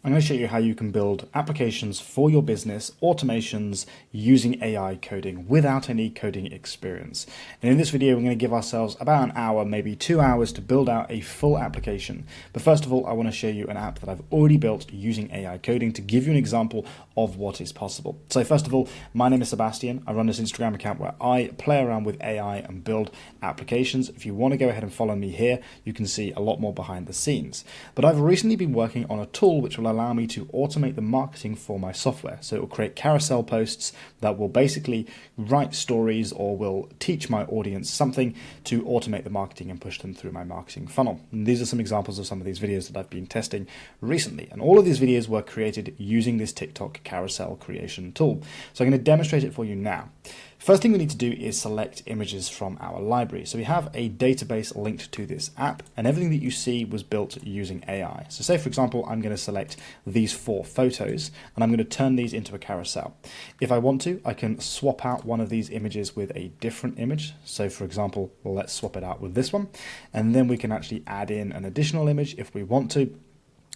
I'm going to show you how you can build applications for your business, automations using AI coding without any coding experience. And in this video, we're going to give ourselves about an hour, maybe 2 hours to build out a full application. But first of all, I want to show you an app that I've already built using AI coding to give you an example of what is possible. So first of all, my name is Sebastian. I run this Instagram account where I play around with AI and build applications. If you want to go ahead and follow me here, you can see a lot more behind the scenes. But I've recently been working on a tool which will allow me to automate the marketing for my software. So it will create carousel posts that will basically write stories or will teach my audience something to automate the marketing and push them through my marketing funnel. And these are some examples of some of these videos that I've been testing recently. And all of these videos were created using this TikTok carousel creation tool. So I'm going to demonstrate it for you now. First thing we need to do is select images from our library. So we have a database linked to this app, and everything that you see was built using AI. So say, for example, I'm going to select these 4 photos, and I'm going to turn these into a carousel. If I want to, I can swap out one of these images with a different image. So for example, let's swap it out with this one, and then we can actually add in an additional image if we want to.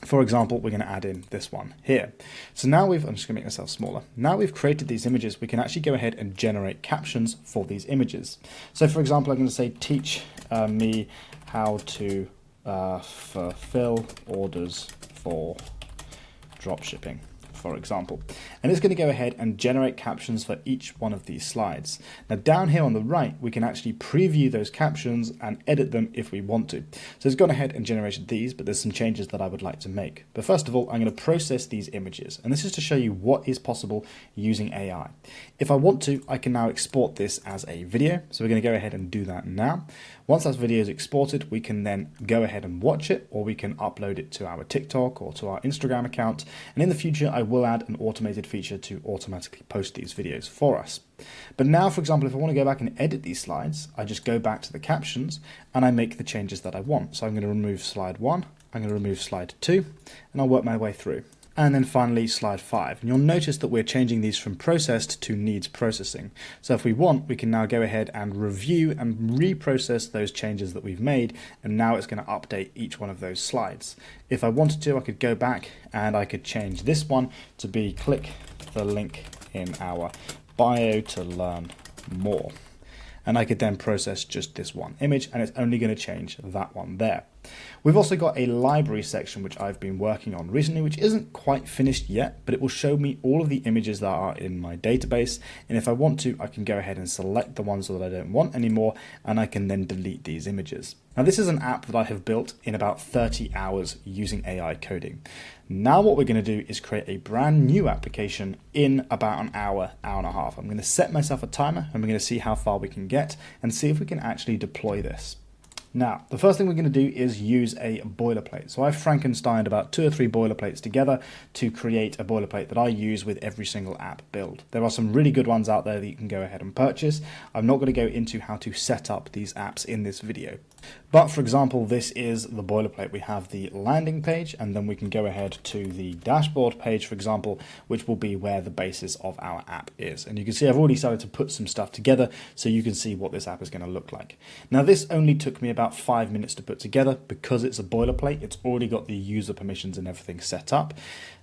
For example, we're going to add in this one here. So now I'm just going to make myself smaller. Now we've created these images, we can actually go ahead and generate captions for these images. So for example, I'm going to say, teach me how to fulfill orders for dropshipping, for example. And it's going to go ahead and generate captions for each one of these slides. Now down here on the right, we can actually preview those captions and edit them if we want to. So it's gone ahead and generated these, but there's some changes that I would like to make. But first of all, I'm going to process these images. And this is to show you what is possible using AI. If I want to, I can now export this as a video. So we're going to go ahead and do that now. Once that video is exported, we can then go ahead and watch it, or we can upload it to our TikTok or to our Instagram account. And in the future, I will add an automated feature to automatically post these videos for us. But now, for example, if I want to go back and edit these slides, I just go back to the captions and I make the changes that I want. So I'm going to remove slide 1, I'm going to remove slide 2, and I'll work my way through. And then finally slide 5. And you'll notice that we're changing these from processed to needs processing. So if we want, we can now go ahead and review and reprocess those changes that we've made. And now it's going to update each one of those slides. If I wanted to, I could go back and I could change this one to be click the link in our bio to learn more. And I could then process just this one image, and it's only going to change that one there. We've also got a library section which I've been working on recently, which isn't quite finished yet, but it will show me all of the images that are in my database. And if I want to, I can go ahead and select the ones that I don't want anymore, and I can then delete these images. Now this is an app that I have built in about 30 hours using AI coding. Now what we're going to do is create a brand new application in about an hour, hour and a half. I'm going to set myself a timer, and we're going to see how far we can get and see if we can actually deploy this. Now, the first thing we're going to do is use a boilerplate. So I've Frankensteined about 2 or 3 boilerplates together to create a boilerplate that I use with every single app build. There are some really good ones out there that you can go ahead and purchase. I'm not going to go into how to set up these apps in this video. But for example, this is the boilerplate. We have the landing page, and then we can go ahead to the dashboard page, for example, which will be where the basis of our app is. And you can see I've already started to put some stuff together so you can see what this app is going to look like. Now, this only took me about 5 minutes to put together because it's a boilerplate. It's already got the user permissions and everything set up.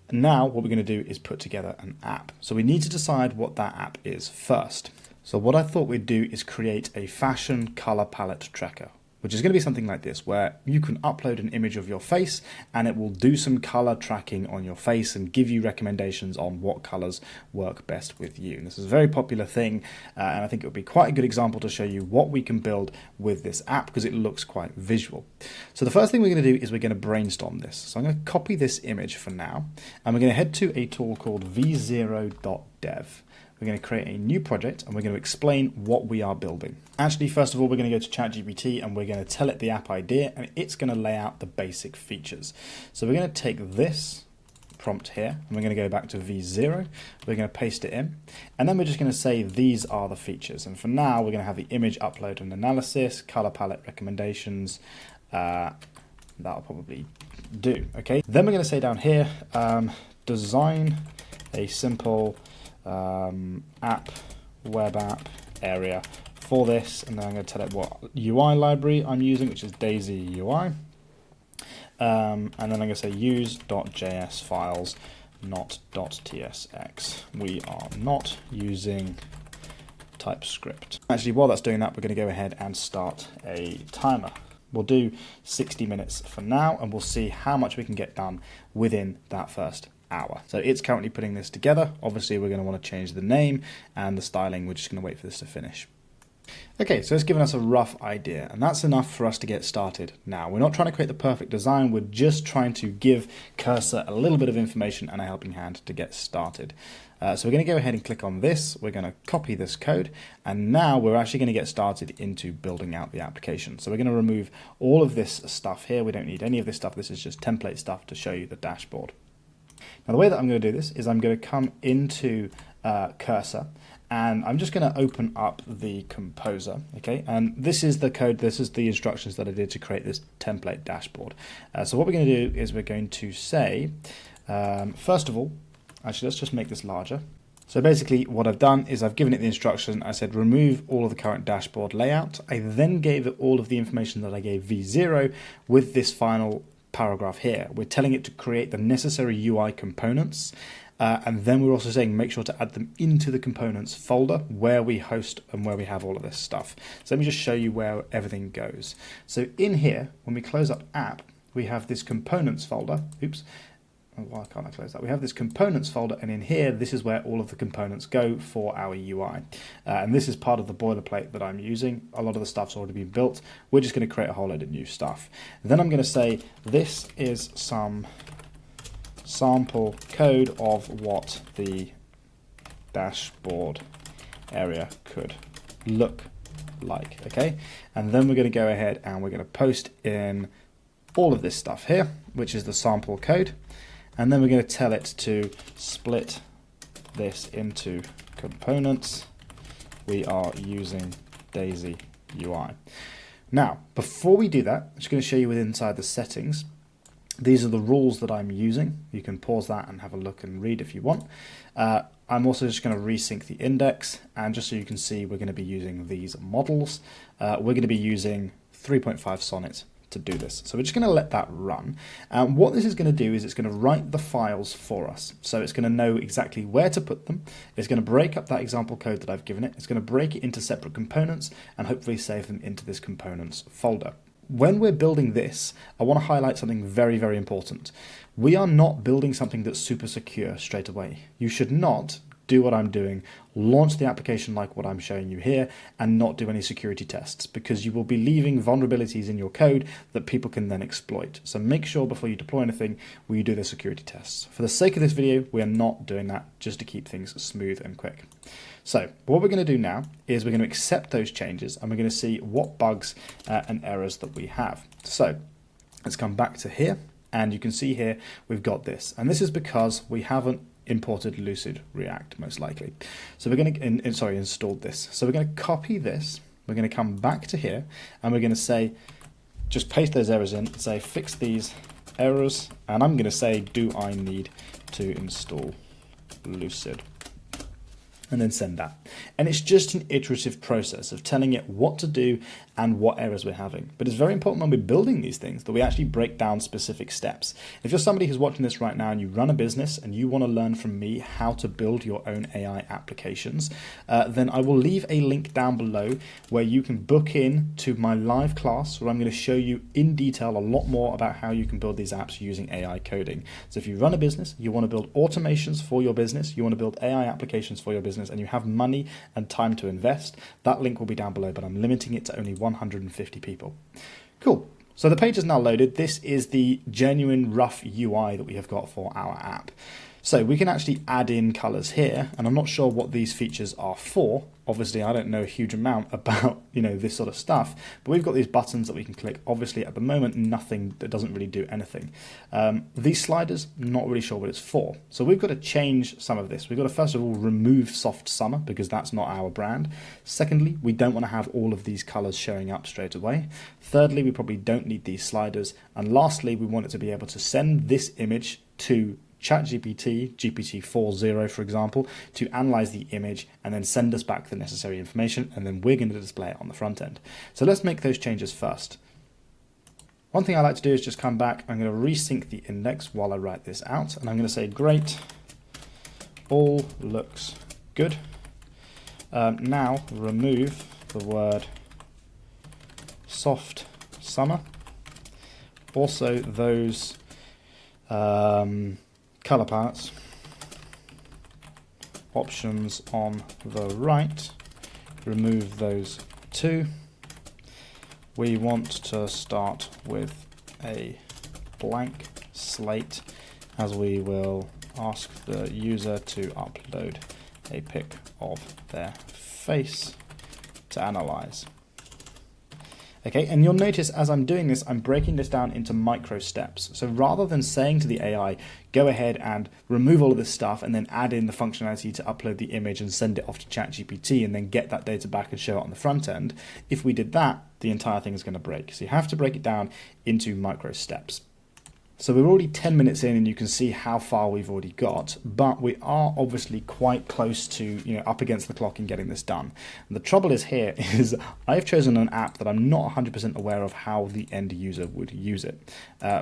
And now what we're going to do is put together an app. So we need to decide what that app is first. So what I thought we'd do is create a fashion color palette tracker, which is going to be something like this, where you can upload an image of your face and it will do some color tracking on your face and give you recommendations on what colors work best with you. And this is a very popular thing, and I think it would be quite a good example to show you what we can build with this app because it looks quite visual. So the first thing we're going to do is we're going to brainstorm this. So I'm going to copy this image for now, and we're going to head to a tool called v0.dev. We're going to create a new project and we're going to explain what we are building. Actually, first of all, we're going to go to ChatGPT and we're going to tell it the app idea, and it's going to lay out the basic features. So we're going to take this prompt here and we're going to go back to V0. We're going to paste it in, and then we're just going to say these are the features. And for now, we're going to have the image upload and analysis, color palette recommendations. That'll probably do. Okay. Then we're going to say down here, design a simple web app area for this, and then I'm going to tell it what UI library I'm using, which is Daisy UI. and then I'm going to say use.js files, not .tsx. We are not using TypeScript. Actually, while that's doing that, we're going to go ahead and start a timer. We'll do 60 minutes for now, and we'll see how much we can get done within that first hour. So it's currently putting this together. Obviously, we're going to want to change the name and the styling. We're just going to wait for this to finish. Okay, so it's given us a rough idea, and that's enough for us to get started now. We're not trying to create the perfect design, we're just trying to give Cursor a little bit of information and a helping hand to get started. So we're going to go ahead and click on this, we're going to copy this code, and now we're actually going to get started into building out the application. So we're going to remove all of this stuff here, we don't need any of this stuff, this is just template stuff to show you the dashboard. Now the way that I'm going to do this is I'm going to come into Cursor, and I'm just going to open up the composer, okay? And this is the code, this is the instructions that I did to create this template dashboard. So what we're going to do is we're going to say, first of all, actually let's just make this larger. So basically what I've done is I've given it the instruction, I said remove all of the current dashboard layout. I then gave it all of the information that I gave V0 with this final paragraph here. We're telling it to create the necessary UI components. And then we're also saying make sure to add them into the components folder where we host and where we have all of this stuff. So let me just show you where everything goes. So in here, when we close up app, we have this components folder. Oops, why can't I close that? We have this components folder, and in here, this is where all of the components go for our UI. And this is part of the boilerplate that I'm using. A lot of the stuff's already been built. We're just going to create a whole load of new stuff. Then I'm going to say this is some sample code of what the dashboard area could look like, okay? And then we're going to go ahead and we're going to post in all of this stuff here, which is the sample code, and then we're going to tell it to split this into components. We are using Daisy UI. Now, before we do that, I'm just going to show you inside the settings. These are the rules that I'm using. You can pause that and have a look and read if you want. I'm also just going to resync the index, and just so you can see, we're going to be using these models. We're going to be using 3.5 Sonnet to do this. So we're just going to let that run. What this is going to do is it's going to write the files for us. So it's going to know exactly where to put them. It's going to break up that example code that I've given it. It's going to break it into separate components and hopefully save them into this components folder. When we're building this, I want to highlight something very, very important. We are not building something that's super secure straight away. You should not do what I'm doing, launch the application like what I'm showing you here, and not do any security tests, because you will be leaving vulnerabilities in your code that people can then exploit. So make sure before you deploy anything, you do the security tests. For the sake of this video, we are not doing that, just to keep things smooth and quick. So what we're going to do now is we're going to accept those changes, and we're going to see what bugs and errors that we have. So let's come back to here, and you can see here we've got this, and this is because we haven't imported Lucid React, most likely. So we're going to installed this. So we're going to copy this, we're going to come back to here, and we're going to say, just paste those errors in, say fix these errors, and I'm going to say, do I need to install Lucid? And then send that. And it's just an iterative process of telling it what to do and what errors we're having. But it's very important when we're building these things that we actually break down specific steps. If you're somebody who's watching this right now and you run a business and you want to learn from me how to build your own AI applications, then I will leave a link down below where you can book in to my live class where I'm going to show you in detail a lot more about how you can build these apps using AI coding. So if you run a business, you want to build automations for your business, you want to build AI applications for your business, and you have money and time to invest, that link will be down below, but I'm limiting it to only 150 people. Cool. So the page is now loaded. This is the genuine rough UI that we have got for our app. So we can actually add in colors here, and I'm not sure what these features are for. Obviously, I don't know a huge amount about, this sort of stuff, but we've got these buttons that we can click. Obviously, at the moment, nothing that doesn't really do anything. These sliders, not really sure what it's for. So we've got to change some of this. We've got to, first of all, remove Soft Summer, because that's not our brand. Secondly, we don't want to have all of these colors showing up straight away. Thirdly, we probably don't need these sliders. And lastly, we want it to be able to send this image to ChatGPT, GPT-4.0 for example, to analyze the image and then send us back the necessary information, and then we're going to display it on the front end. So let's make those changes first. One thing I like to do is just come back. I'm going to resync the index while I write this out. And I'm going to say, great, all looks good. Now remove the word soft summer. Also those color palettes options on the right, remove those too. We want to start with a blank slate, as we will ask the user to upload a pic of their face to analyze. Okay, and you'll notice as I'm doing this, I'm breaking this down into micro steps. So rather than saying to the AI, go ahead and remove all of this stuff and then add in the functionality to upload the image and send it off to ChatGPT and then get that data back and show it on the front end, if we did that, the entire thing is going to break. So you have to break it down into micro steps. So we're already 10 minutes in and you can see how far we've already got, but we are obviously quite close to, up against the clock in getting this done. And the trouble is here is I've chosen an app that I'm not 100% aware of how the end user would use it.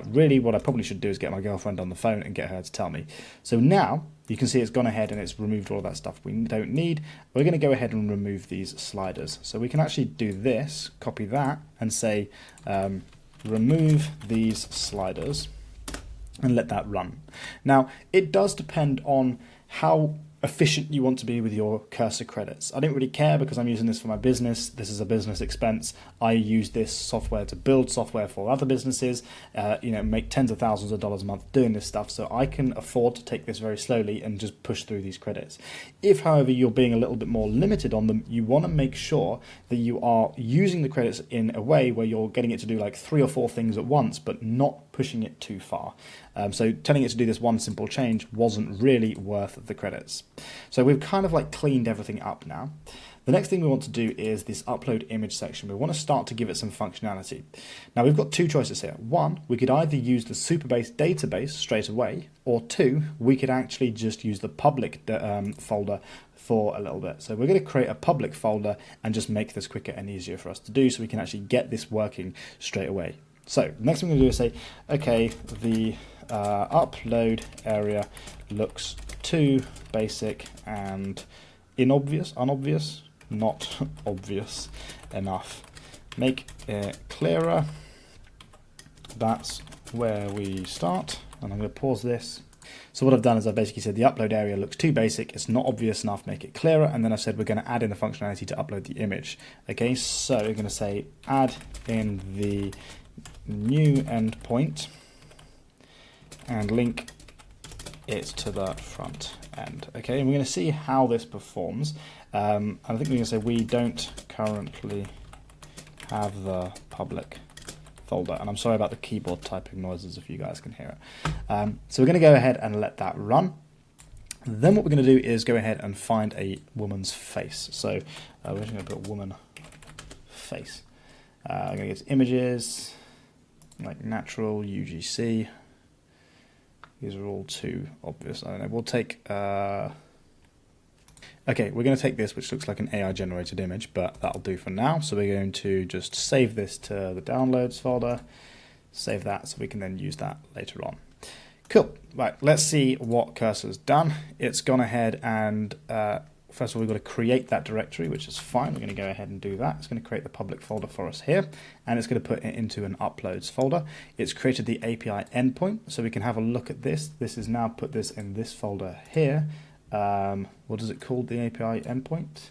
Really what I probably should do is get my girlfriend on the phone and get her to tell me. So now you can see it's gone ahead and it's removed all that stuff we don't need. We're going to go ahead and remove these sliders. So we can actually do this, copy that and say remove these sliders, and let that run. Now, it does depend on how efficient you want to be with your cursor credits. I don't really care because I'm using this for my business. This is a business expense. I use this software to build software for other businesses, make tens of thousands of dollars a month doing this stuff. So I can afford to take this very slowly and just push through these credits. If, however, you're being a little bit more limited on them, you want to make sure that you are using the credits in a way where you're getting it to do like 3 or 4 things at once, but not pushing it too far. So telling it to do this one simple change wasn't really worth the credits. So we've kind of like cleaned everything up now. The next thing we want to do is this upload image section. We want to start to give it some functionality. Now we've got 2 choices here. 1, we could either use the Supabase database straight away, or 2, we could actually just use the public folder for a little bit. So we're going to create a public folder and just make this quicker and easier for us to do so we can actually get this working straight away. So the next thing we're going to do is say, okay, the upload area looks too basic and unobvious, not obvious enough. Make it clearer. That's where we start. And I'm going to pause this. So what I've done is I've basically said the upload area looks too basic, it's not obvious enough, make it clearer, and then I've said we're going to add in the functionality to upload the image. Okay, so we're going to say add in the new endpoint and link it to the front end. Okay, and we're going to see how this performs. And I think we're going to say we don't currently have the public folder, and I'm sorry about the keyboard typing noises if you guys can hear it. So we're going to go ahead and let that run. Then what we're going to do is go ahead and find a woman's face. So we're just going to put woman face. I'm going to get images like natural UGC. These are all too obvious. I don't know. We'll take. Okay, we're going to take this, which looks like an AI generated image, but that'll do for now. So we're going to just save this to the downloads folder, save that so we can then use that later on. Cool. Right, let's see what Cursor's done. It's gone ahead and first of all, we've got to create that directory, which is fine. We're going to go ahead and do that. It's going to create the public folder for us here, and it's going to put it into an uploads folder. It's created the API endpoint, so we can have a look at this. This is now put this in this folder here. What is it called? The API endpoint?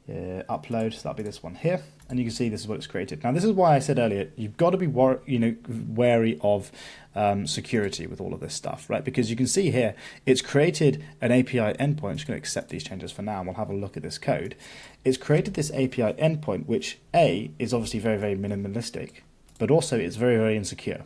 Upload, so that'll be this one here, and you can see this is what it's created. Now this is why I said earlier you've got to be wary of security with all of this stuff, right? Because you can see here it's created an API endpoint. I'm just going to accept these changes for now and we'll have a look at this code. It's created this API endpoint which is obviously very, very minimalistic, but also it's very, very insecure.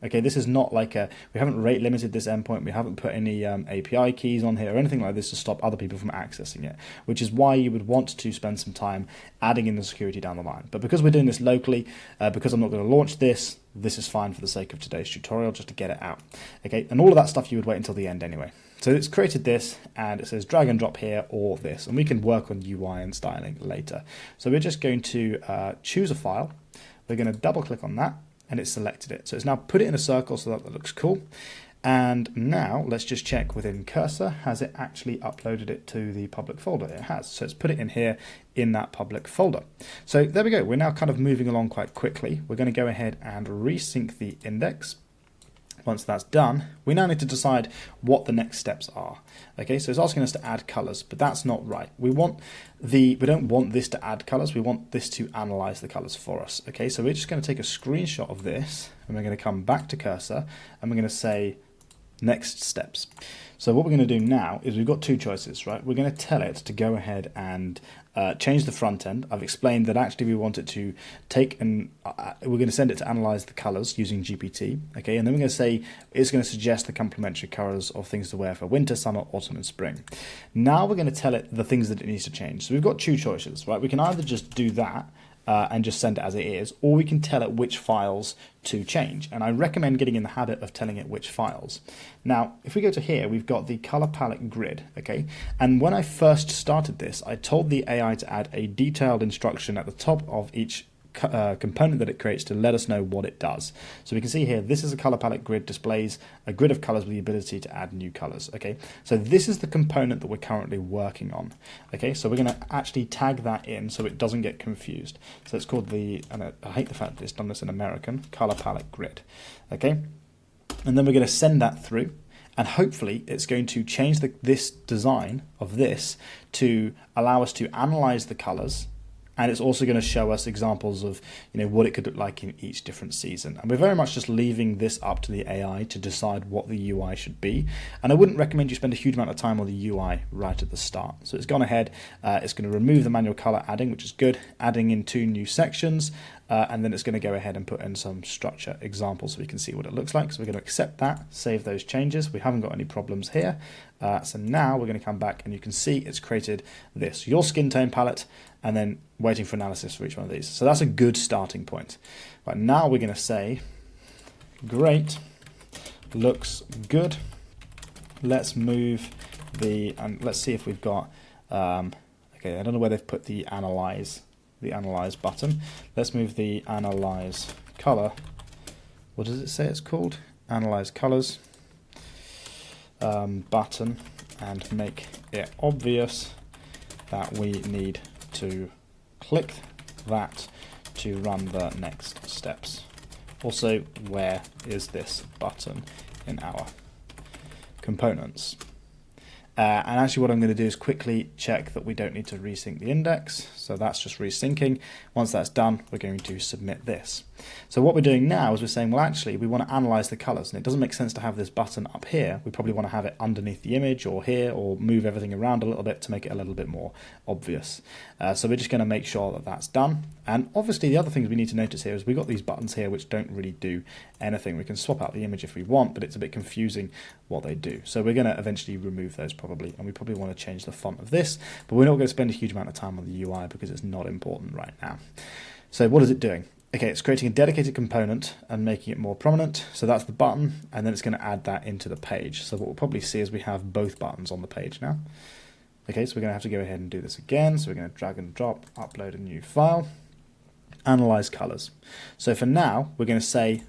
Okay, this is not like we haven't rate limited this endpoint, we haven't put any API keys on here or anything like this to stop other people from accessing it, which is why you would want to spend some time adding in the security down the line. But because we're doing this locally, because I'm not going to launch this, this is fine for the sake of today's tutorial, just to get it out. Okay, and all of that stuff you would wait until the end anyway. So it's created this, and it says drag and drop here or this, and we can work on UI and styling later. So we're just going to choose a file, we're going to double click on that, and it's selected it. So it's now put it in a circle so that looks cool. And now let's just check within Cursor, has it actually uploaded it to the public folder? It has. So it's put it in here in that public folder. So there we go. We're now kind of moving along quite quickly. We're going to go ahead and resync the index. Once that's done, we now need to decide what the next steps are. Okay, so it's asking us to add colors, but that's not right. We don't want this to add colors. We want this to analyze the colors for us. Okay, so we're just going to take a screenshot of this, and we're going to come back to Cursor, and we're going to say next steps. So what we're going to do now is we've got two choices, right? We're going to tell it to go ahead and change the front end. I've explained that actually we want it to take and we're going to send it to analyze the colors using GPT. Okay, and then we're going to say it's going to suggest the complementary colors of things to wear for winter, summer, autumn, and spring. Now we're going to tell it the things that it needs to change. So we've got two choices, right? We can either just do that and just send it as it is, or we can tell it which files to change. And I recommend getting in the habit of telling it which files. Now, if we go to here, we've got the color palette grid, okay? And when I first started this, I told the AI to add a detailed instruction at the top of each component that it creates to let us know what it does. So we can see here, this is a color palette grid, displays a grid of colors with the ability to add new colors. Okay, so this is the component that we're currently working on. Okay, so we're going to actually tag that in so it doesn't get confused. So it's called the, and I hate the fact that it's done this in American, color palette grid. Okay, and then we're going to send that through. And hopefully it's going to change this design of this to allow us to analyze the colors. And it's also going to show us examples of, what it could look like in each different season. And we're very much just leaving this up to the AI to decide what the UI should be. And I wouldn't recommend you spend a huge amount of time on the UI right at the start. So it's gone ahead, it's going to remove the manual color adding, which is good, adding in 2 new sections. And then it's going to go ahead and put in some structure examples so we can see what it looks like. So we're going to accept that, save those changes. We haven't got any problems here. So now we're going to come back and you can see it's created this, your skin tone palette, and then waiting for analysis for each one of these. So that's a good starting point. Right, now we're going to say, great, looks good. Let's move and let's see if we've got, okay, I don't know where they've put the analyze button. Let's move the analyze color. What does it say it's called? Analyze colors button, and make it obvious that we need to click that to run the next steps. Also, where is this button in our components? And actually what I'm going to do is quickly check that we don't need to resync the index. So that's just resyncing. Once that's done, we're going to submit this. So what we're doing now is we're saying, well, actually, we want to analyze the colors, and it doesn't make sense to have this button up here. We probably want to have it underneath the image or here, or move everything around a little bit to make it a little bit more obvious. So we're just going to make sure that that's done. And obviously the other things we need to notice here is we've got these buttons here which don't really do anything. We can swap out the image if we want, but it's a bit confusing what they do. So we're going to eventually remove those probably, and we probably want to change the font of this, but we're not going to spend a huge amount of time on the UI because it's not important right now. So what is it doing? Okay, it's creating a dedicated component and making it more prominent. So that's the button, and then it's going to add that into the page. So what we'll probably see is we have both buttons on the page now. Okay, so we're going to have to go ahead and do this again. So we're going to drag and drop, upload a new file, analyze colors. So for now, we're going to say,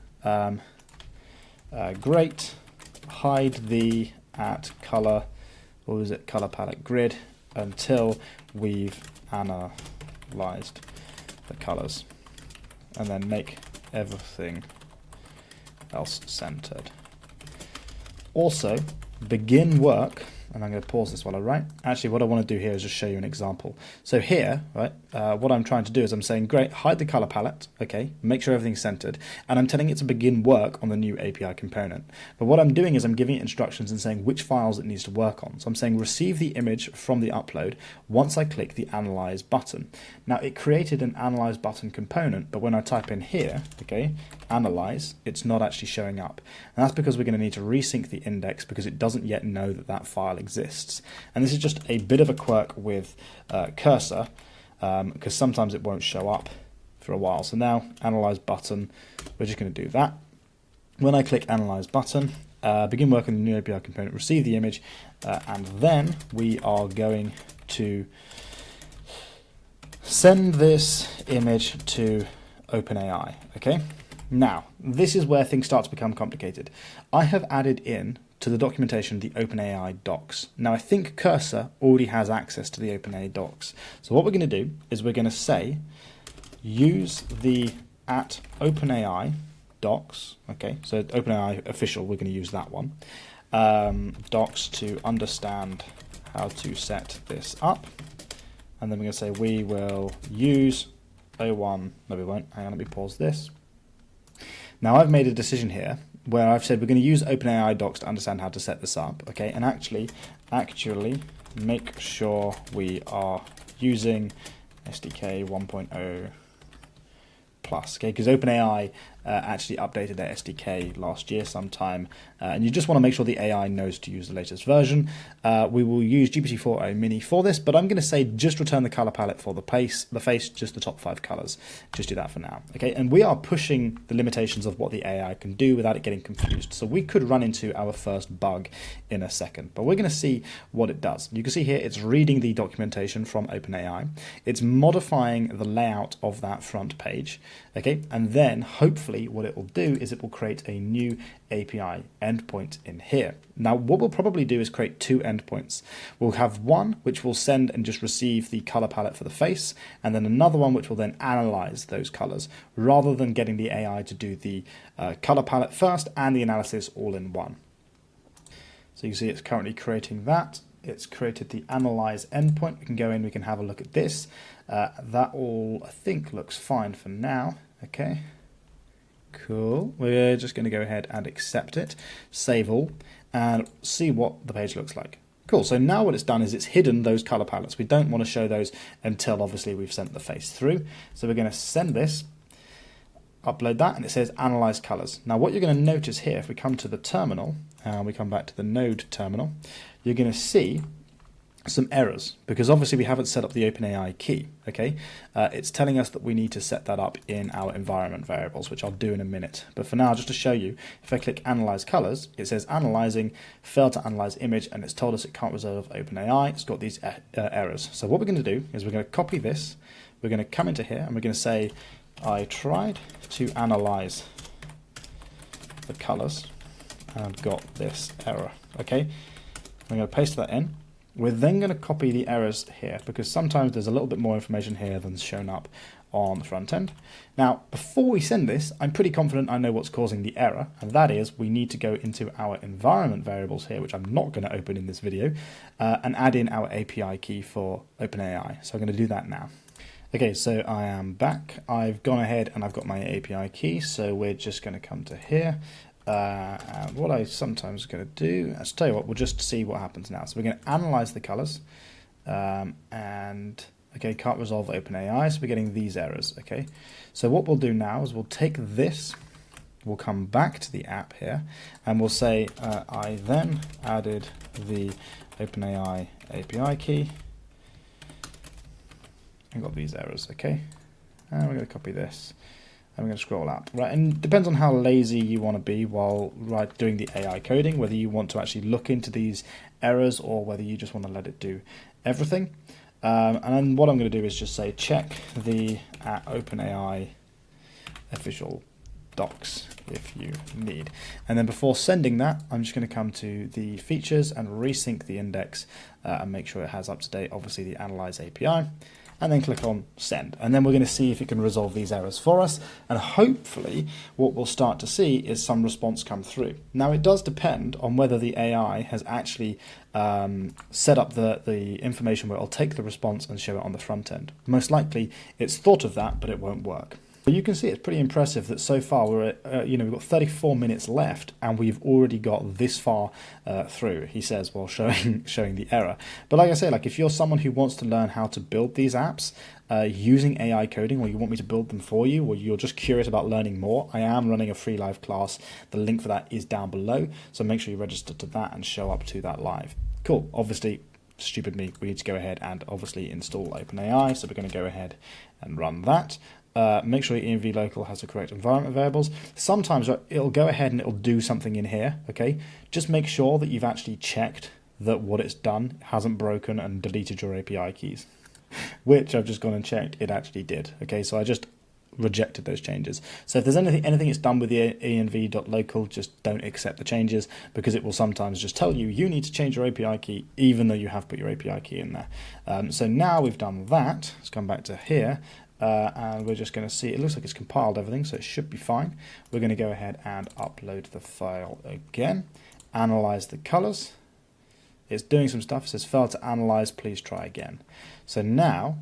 great, hide the at color, or is it color palette grid, until we've analyzed the colors. And then make everything else centered. Also, begin work, and I'm going to pause this while I write. Actually, what I want to do here is just show you an example. So here, right, what I'm trying to do is I'm saying, great, hide the color palette, okay, make sure everything's centered, and I'm telling it to begin work on the new API component. But what I'm doing is I'm giving it instructions and saying which files it needs to work on. So I'm saying receive the image from the upload once I click the analyze button. Now it created an analyze button component, but when I type in here, okay, analyze, it's not actually showing up. And that's because we're going to need to resync the index because it doesn't yet know that that file exists. And this is just a bit of a quirk with Cursor, because sometimes it won't show up for a while. So now, analyze button, we're just going to do that. When I click analyze button, begin work on the new API component, receive the image, and then we are going to send this image to OpenAI, okay? Now, this is where things start to become complicated. I have added in to the documentation the OpenAI docs. Now, I think Cursor already has access to the OpenAI docs. So what we're going to do is we're going to say, use the @OpenAI docs. Okay, so OpenAI official, we're going to use that one. Docs to understand how to set this up. And then we're going to say we will use O1. No, we won't. Hang on, let me pause this. Now I've made a decision here where I've said we're going to use OpenAI docs to understand how to set this up, okay? And actually make sure we are using SDK 1.0 plus, okay? Because OpenAI actually updated their SDK last year sometime, and you just want to make sure the AI knows to use the latest version. We will use GPT-4o Mini for this, but I'm going to say just return the color palette for the face, just the top 5 colors. Just do that for now, okay? And we are pushing the limitations of what the AI can do without it getting confused. So we could run into our first bug in a second, but we're going to see what it does. You can see here it's reading the documentation from OpenAI. It's modifying the layout of that front page, okay? And then hopefully what it will do is it will create a new API endpoint in here. Now, what we'll probably do is create 2 endpoints. We'll have one which will send and just receive the color palette for the face, and then another one which will then analyze those colors, rather than getting the AI to do the color palette first and the analysis all in one. So you can see it's currently creating that. It's created the analyze endpoint. We can go in, we can have a look at this. That all, I think, looks fine for now. Okay. Cool. We're just going to go ahead and accept it, save all, and see what the page looks like. Cool. So now what it's done is it's hidden those color palettes. We don't want to show those until obviously we've sent the face through. So we're going to send this, upload that, and it says analyze colors. Now what you're going to notice here, if we come to the terminal, and we come back to the node terminal, you're going to see some errors, because obviously we haven't set up the OpenAI key, okay? It's telling us that we need to set that up in our environment variables, which I'll do in a minute. But for now, just to show you, if I click Analyze Colors, it says Analyzing, failed to analyze image, and it's told us it can't resolve OpenAI. It's got these errors. So what we're going to do is we're going to copy this, we're going to come into here, and we're going to say, I tried to analyze the colors, and I've got this error, okay? I'm going to paste that in. We're then going to copy the errors here, because sometimes there's a little bit more information here than shown up on the front end. Now, before we send this, I'm pretty confident I know what's causing the error, and that is we need to go into our environment variables here, which I'm not going to open in this video, and add in our API key for OpenAI. So I'm going to do that now. Okay, so I am back. I've gone ahead and I've got my API key, so we're just going to come to here. And what I sometimes going to do, I'll tell you what, we'll just see what happens now. So we're going to analyze the colors, and okay, can't resolve OpenAI, so we're getting these errors. Okay, so what we'll do now is we'll take this, we'll come back to the app here, and we'll say I then added the OpenAI API key. I've got these errors. Okay, and we're going to copy this. I'm going to scroll up, right? And it depends on how lazy you want to be while doing the AI coding, whether you want to actually look into these errors or whether you just want to let it do everything. And then what I'm going to do is just say check the OpenAI official docs if you need. And then before sending that, I'm just going to come to the features and resync the index and make sure it has up to date, obviously, the Analyze API. And then click on send. And then we're going to see if it can resolve these errors for us. And hopefully what we'll start to see is some response come through. Now it does depend on whether the AI has actually set up the information where it'll take the response and show it on the front end. Most likely it's thought of that, but it won't work. But you can see it's pretty impressive that so far we're at, we've got 34 minutes left and we've already got this far through, he says, while showing the error. But like I say, if you're someone who wants to learn how to build these apps using AI coding, or you want me to build them for you, or you're just curious about learning more, I am running a free live class. The link for that is down below. So make sure you register to that and show up to that live. Cool. Obviously, stupid me, we need to go ahead and obviously install OpenAI. So we're going to go ahead and run that. Make sure your env local has the correct environment variables. Sometimes it'll go ahead and it'll do something in here, okay? Just make sure that you've actually checked that what it's done hasn't broken and deleted your API keys, which I've just gone and checked, it actually did. Okay, so I just rejected those changes. So if there's anything it's done with the env.local, just don't accept the changes, because it will sometimes just tell you need to change your API key even though you have put your API key in there. So now we've done that, let's come back to here, and we're just going to see, it looks like it's compiled everything, so it should be fine. We're going to go ahead and upload the file again, analyze the colors. It's doing some stuff. It says failed to analyze, please try again. So now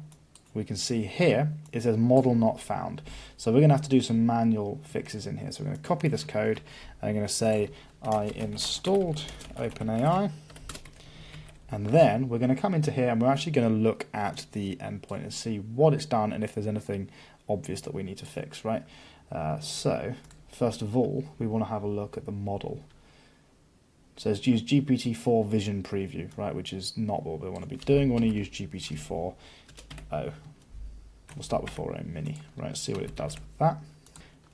we can see here it says model not found. So we're going to have to do some manual fixes in here. So we're going to copy this code. I'm going to say I installed OpenAI, and then we're going to come into here and we're actually going to look at the endpoint and see what it's done and if there's anything obvious that we need to fix, right? So first of all, we want to have a look at the model. So it's use GPT-4 Vision Preview, right, which is not what we want to be doing. We want to use GPT-4. We'll start with 4.0 Mini, right, see what it does with that.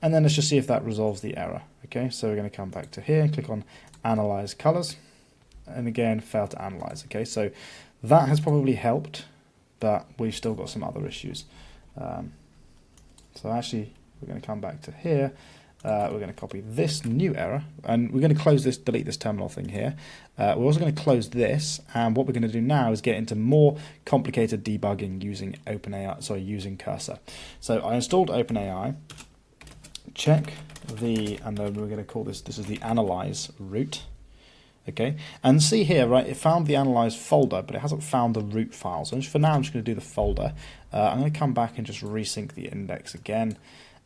And then let's just see if that resolves the error. Okay, so we're going to come back to here, click on Analyze Colors, and again, fail to analyze. Okay, so that has probably helped, but we've still got some other issues. So actually, we're going to come back to here. We're going to copy this new error, and we're going to close this, delete this terminal thing here. We're also going to close this, and what we're going to do now is get into more complicated debugging using using Cursor. So I installed OpenAI, check the, and then we're going to call this is the analyze root. Okay, and see here, right, it found the analyze folder, but it hasn't found the root file. So for now, I'm just going to do the folder. I'm going to come back and just resync the index again.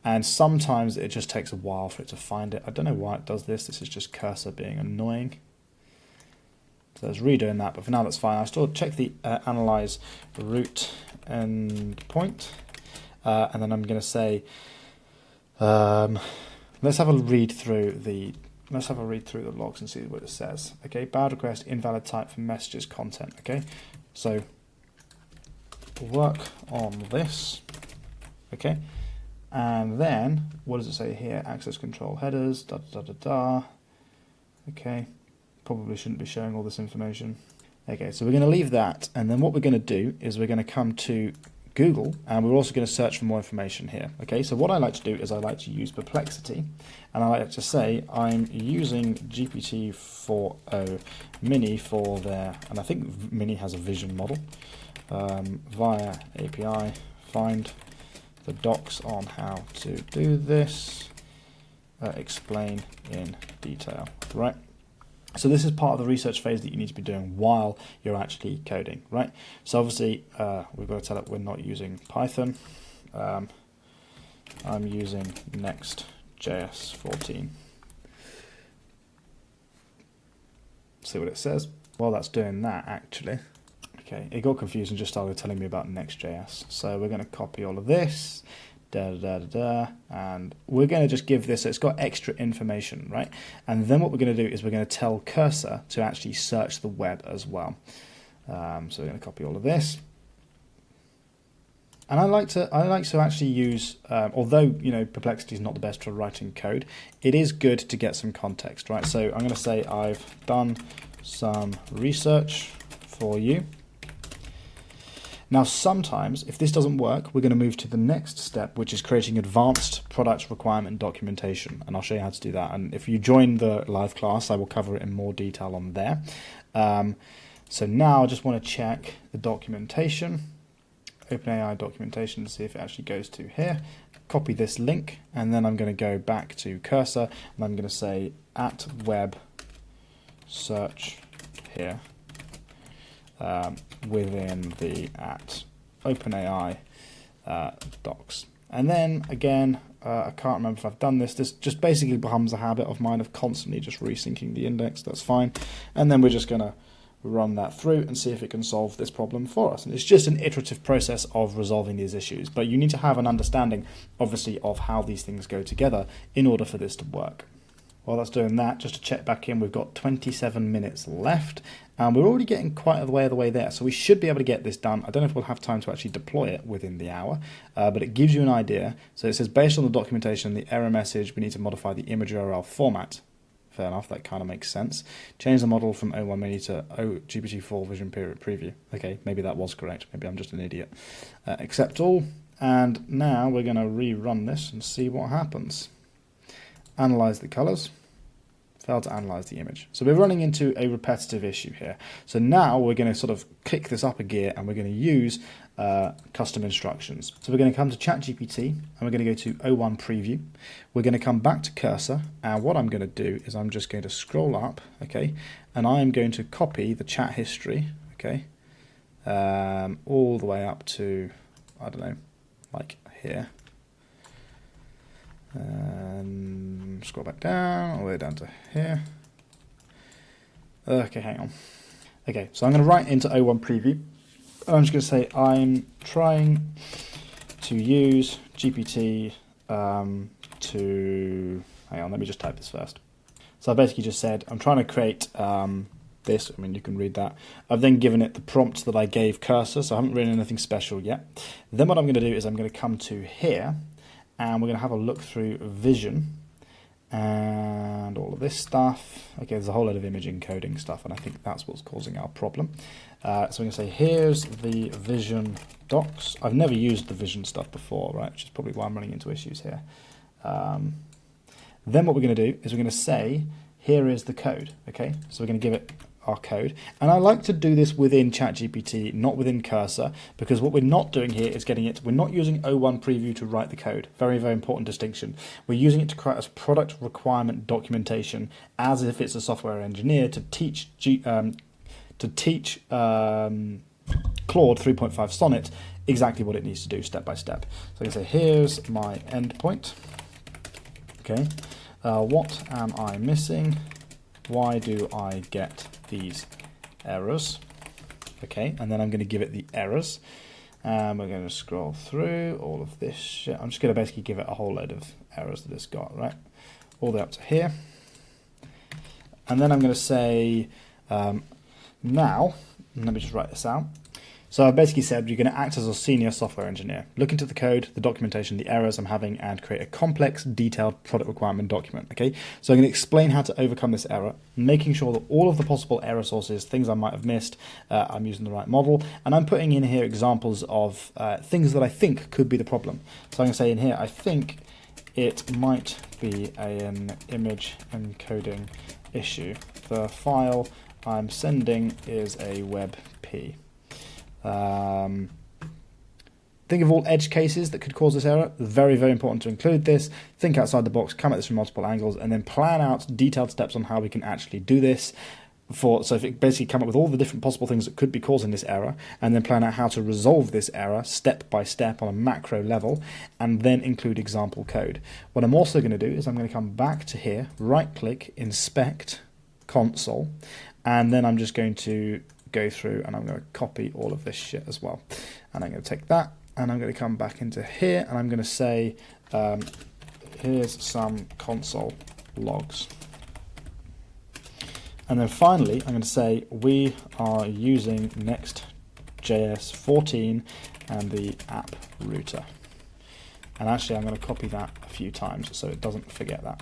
And sometimes it just takes a while for it to find it. I don't know why it does this. This is just Cursor being annoying. So it's redoing that, but for now that's fine. I still check the analyze root endpoint, and then I'm going to say, let's have a read through the logs and see what it says. Okay, bad request, invalid type for messages content. Okay, so work on this. Okay. And then, what does it say here? Access control headers, da da da da. Okay, probably shouldn't be showing all this information. Okay, so we're going to leave that, and then what we're going to do is we're going to come to Google, and we're also going to search for more information here. Okay, so what I like to do is I like to use Perplexity, and I like to say I'm using GPT-4o Mini for their, and I think Mini has a vision model, via API, find the docs on how to do this, explain in detail, right? So this is part of the research phase that you need to be doing while you're actually coding, right? So obviously we've got to tell it we're not using Python. I'm using Next.js 14. See what it says. While that's doing that, actually, okay, it got confused and just started telling me about Next.js. So we're going to copy all of this, and we're going to just give this, so it's got extra information, right? And then what we're going to do is we're going to tell Cursor to actually search the web as well. So we're going to copy all of this. And I like to actually use, although Perplexity is not the best for writing code, it is good to get some context, right? So I'm going to say I've done some research for you. Now, sometimes, if this doesn't work, we're going to move to the next step, which is creating advanced product requirement documentation. And I'll show you how to do that. And if you join the live class, I will cover it in more detail on there. So now I just want to check the documentation, OpenAI documentation, to see if it actually goes to here. Copy this link, and then I'm going to go back to Cursor, and I'm going to say @web search here. Within the @OpenAI docs. And then again, I can't remember if I've done this. This just basically becomes a habit of mine of constantly just resyncing the index. That's fine. And then we're just going to run that through and see if it can solve this problem for us. And it's just an iterative process of resolving these issues. But you need to have an understanding, obviously, of how these things go together in order for this to work. While that's doing that, just to check back in, we've got 27 minutes left, and we're already getting quite a way of the way there, so we should be able to get this done. I don't know if we'll have time to actually deploy it within the hour, but it gives you an idea. So it says, based on the documentation, the error message, we need to modify the image URL format. Fair enough, that kind of makes sense. Change the model from O1 Mini to GPT-4 Vision Preview. Okay, maybe that was correct. Maybe I'm just an idiot. Accept all. And now we're going to rerun this and see what happens. Analyze the colors. Failed to analyze the image. So we're running into a repetitive issue here. So now we're going to sort of kick this up a gear and we're going to use custom instructions. So we're going to come to ChatGPT and we're going to go to O1 Preview. We're going to come back to Cursor, and what I'm going to do is I'm just going to scroll up, okay, and I'm going to copy the chat history, okay, all the way up to, I don't know, like here. And scroll back down, all the way down to here. Okay, hang on. Okay, so I'm going to write into O1 Preview. I'm just going to say I'm trying to use GPT to... Hang on, let me just type this first. So I basically just said I'm trying to create this. I mean, you can read that. I've then given it the prompt that I gave Cursor, so I haven't written anything special yet. Then what I'm going to do is I'm going to come to here, and we're going to have a look through Vision and all of this stuff. Okay, there's a whole load of image encoding stuff, and I think that's what's causing our problem. So we're going to say, here's the Vision docs. I've never used the Vision stuff before, right, which is probably why I'm running into issues here. Then what we're going to do is we're going to say, here is the code, okay? So we're going to give it our code. And I like to do this within ChatGPT, not within Cursor, because what we're not doing here is we're not using O1 Preview to write the code. Very, very important distinction. We're using it to create a product requirement documentation as if it's a software engineer to teach Claude 3.5 Sonnet exactly what it needs to do step by step. So I can say, here's my endpoint. Okay, what am I missing? Why do I get these errors? Okay, and then I'm going to give it the errors. We're going to scroll through all of this shit. I'm just going to basically give it a whole load of errors that it's got, right? All the way up to here. And then I'm going to say, now, let me just write this out. So I've basically said you're going to act as a senior software engineer. Look into the code, the documentation, the errors I'm having, and create a complex, detailed product requirement document. Okay, so I'm going to explain how to overcome this error, making sure that all of the possible error sources, things I might have missed, I'm using the right model, and I'm putting in here examples of things that I think could be the problem. So I'm going to say in here, I think it might be an image encoding issue. The file I'm sending is a WebP. Think of all edge cases that could cause this error. Very, very important to include this. Think outside the box, come at this from multiple angles, and then plan out detailed steps on how we can actually do this. So if it basically come up with all the different possible things that could be causing this error, and then plan out how to resolve this error step by step on a macro level, and then include example code. What I'm also going to do is I'm going to come back to here, right click, inspect, console, and then I'm just going to go through and I'm going to copy all of this shit as well. And I'm going to take that and I'm going to come back into here and I'm going to say, here's some console logs. And then finally, I'm going to say we are using Next.js 14 and the app router. And actually, I'm going to copy that a few times so it doesn't forget that.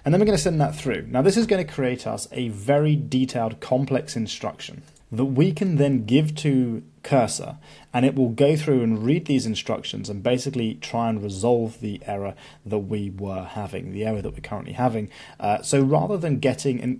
And then we're going to send that through. Now, this is going to create us a very detailed, complex instruction that we can then give to Cursor, and it will go through and read these instructions and basically try and resolve the error that we were having, the error that we're currently having. So rather than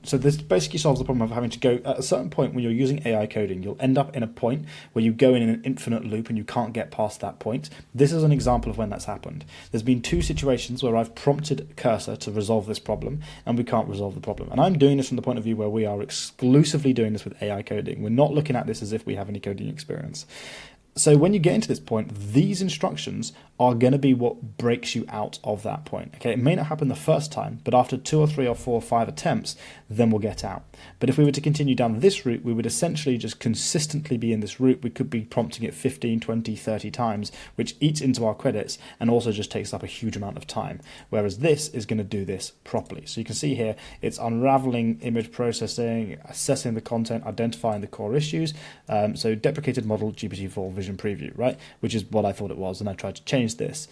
so this basically solves the problem of having to go, at a certain point when you're using AI coding, you'll end up in a point where you go in an infinite loop and you can't get past that point. This is an example of when that's happened. There's been two situations where I've prompted Cursor to resolve this problem, and we can't resolve the problem. And I'm doing this from the point of view where we are exclusively doing this with AI coding. We're not looking at this as if we have any coding experience. So when you get into this point, these instructions are going to be what breaks you out of that point. Okay, it may not happen the first time, but after 2 or 3 or 4 or 5 attempts, then we'll get out. But if we were to continue down this route, we would essentially just consistently be in this route. We could be prompting it 15, 20, 30 times, which eats into our credits and also just takes up a huge amount of time. Whereas this is going to do this properly. So you can see here, it's unraveling image processing, assessing the content, identifying the core issues. So deprecated model GPT-4 Vision Preview, right? Which is what I thought it was, and I tried to change this.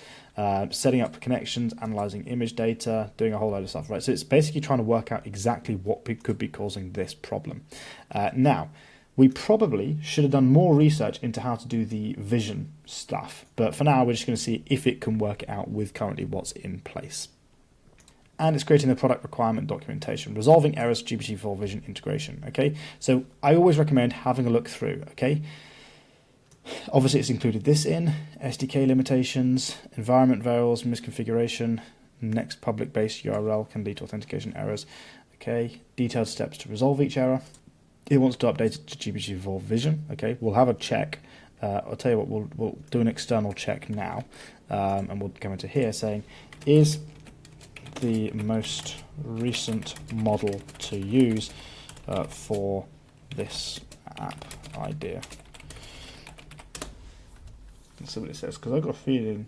Setting up connections, analyzing image data, doing a whole load of stuff, right? So it's basically trying to work out exactly what could be causing this problem. Now, We probably should have done more research into how to do the vision stuff, but for now we're just going to see if it can work it out with currently what's in place. And it's creating the product requirement documentation, resolving errors, GPT-4 vision integration. Okay, so I always recommend having a look through. Okay, obviously it's included this in SDK limitations, environment variables, misconfiguration, next public base URL can lead to authentication errors. Okay, detailed steps to resolve each error. It wants to update it to GPT-4 vision. Okay, we'll have a check. I'll tell you what, we'll do an external check now, and we'll come into here saying, is the most recent model to use for this app idea? Let's see what it says, because I've got a feeling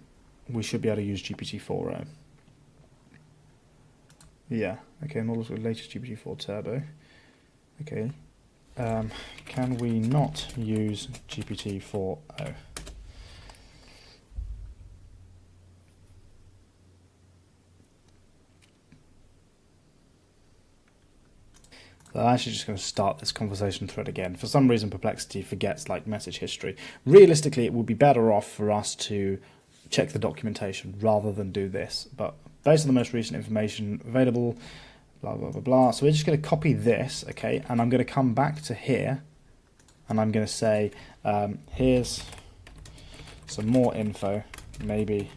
we should be able to use GPT-4o. Yeah, okay, models with latest GPT-4 Turbo. Okay. Can we not use GPT-4o? I'm actually just going to start this conversation thread again. For some reason, Perplexity forgets like message history. Realistically, it would be better off for us to check the documentation rather than do this. But based on the most recent information available, blah, blah, blah, blah. So we're just going to copy this, okay, and I'm going to come back to here, and I'm going to say, here's some more info. Maybe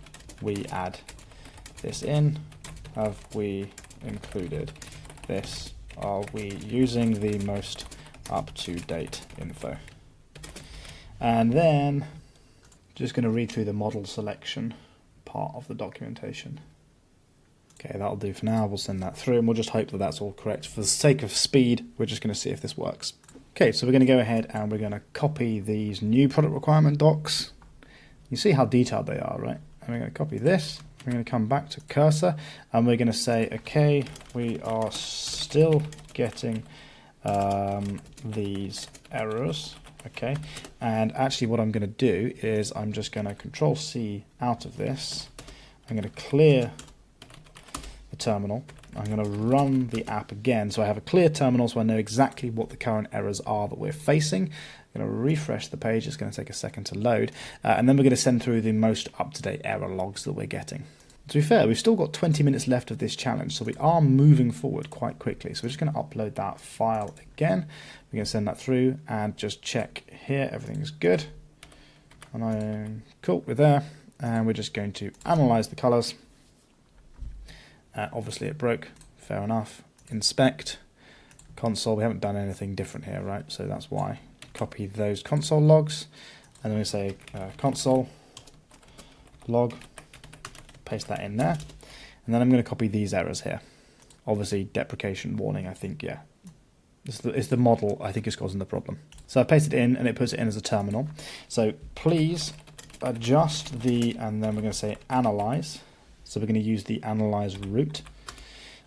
we add this in. Have we included this? Are we using the most up-to-date info? And then just going to read through the model selection part of the documentation. Okay, that'll do for now. We'll send that through and we'll just hope that that's all correct. For the sake of speed, we're just going to see if this works. Okay, so we're going to go ahead and we're going to copy these new product requirement docs. You see how detailed they are, right? And we're going to copy this. We're going to come back to cursor and we're going to say, okay, we are still getting these errors. Okay, and actually what I'm going to do is I'm just going to Control C out of this. I'm going to clear the terminal. I'm going to run the app again so I have a clear terminal so I know exactly what the current errors are that we're facing. I'm going to refresh the page. It's going to take a second to load, and then we're going to send through the most up-to-date error logs that we're getting. To be fair, we've still got 20 minutes left of this challenge, so we are moving forward quite quickly. So we're just going to upload that file again. We're going to send that through and just check here. Everything's good. And I'm cool with there. And we're just going to analyze the colors. Obviously it broke. Fair enough. Inspect. Console. We haven't done anything different here, right? So that's why. Copy those console logs. And then we say console log. Paste that in there, and then I'm going to copy these errors here. Obviously, deprecation warning, I think, yeah. It's the model, I think, is causing the problem. So I paste it in, and it puts it in as a terminal. So please adjust the, and then we're going to say analyze. So we're going to use the analyze route.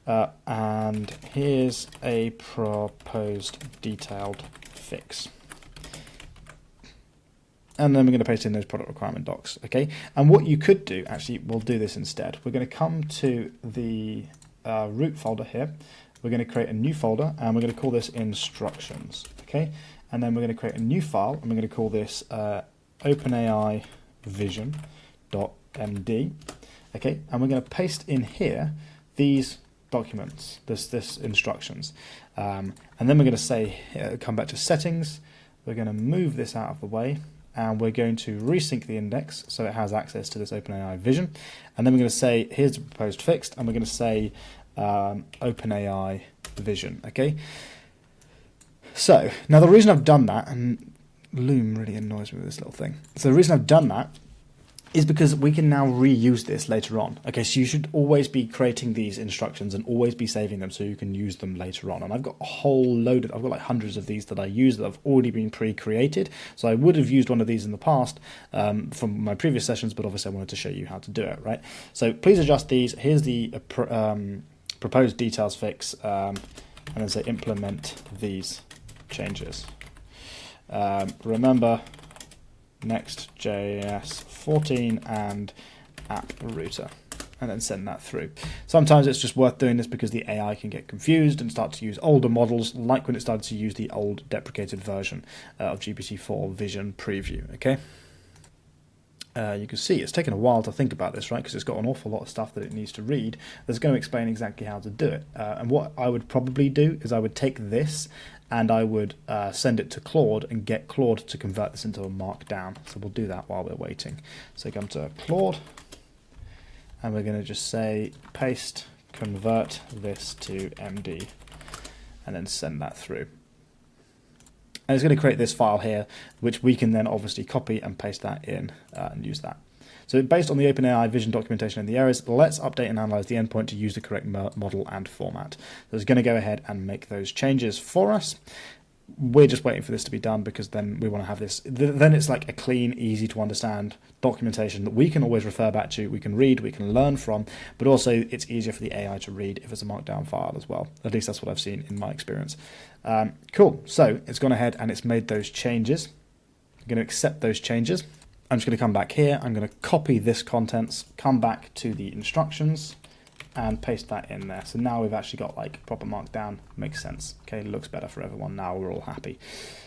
And here's a proposed detailed fix. And then we're going to paste in those product requirement docs, okay? And what you could do, actually, we'll do this instead. We're going to come to the root folder here. We're going to create a new folder, and we're going to call this instructions, okay? And then we're going to create a new file, and we're going to call this OpenAI vision.md, okay? And we're going to paste in here these documents, this instructions. And then we're going to say, come back to settings. We're going to move this out of the way. And we're going to resync the index so it has access to this OpenAI vision. And then we're going to say, here's the proposed fixed, and we're going to say OpenAI vision, okay? So, now the reason I've done that, and Loom really annoys me with this little thing. So the reason I've done that is because we can now reuse this later on. Okay, so you should always be creating these instructions and always be saving them so you can use them later on. And I've got a whole load of, I've got like hundreds of these that I use that have already been pre-created. So I would have used one of these in the past from my previous sessions, but obviously I wanted to show you how to do it, right? So please adjust these. Here's the proposed details fix, and then say implement these changes. Remember, Next.js 14 and app router. and then send that through. Sometimes it's just worth doing this because the AI can get confused and start to use older models, like when it started to use the old deprecated version of GPT-4 Vision Preview, okay? You can see it's taken a while to think about this, right? Because it's got an awful lot of stuff that it needs to read that's going to explain exactly how to do it. And what I would probably do is I would take this and I would send it to Claude and get Claude to convert this into a markdown. So we'll do that while we're waiting. So come to Claude, and we're going to just say paste, convert this to MD, and then send that through. And it's going to create this file here, which we can then obviously copy and paste that in and use that. So based on the OpenAI Vision documentation and the errors, let's update and analyze the endpoint to use the correct model and format. So it's going to go ahead and make those changes for us. We're just waiting for this to be done because then we want to have this. Then it's like a clean, easy to understand documentation that we can always refer back to, we can read, we can learn from, but also it's easier for the AI to read if it's a markdown file as well. At least that's what I've seen in my experience. Cool. So it's gone ahead and it's made those changes. I'm going to accept those changes. I'm just going to come back here. I'm going to copy this contents, come back to the instructions, and paste that in there. So now we've actually got like proper markdown. Makes sense. Okay, it looks better for everyone now. We're all happy.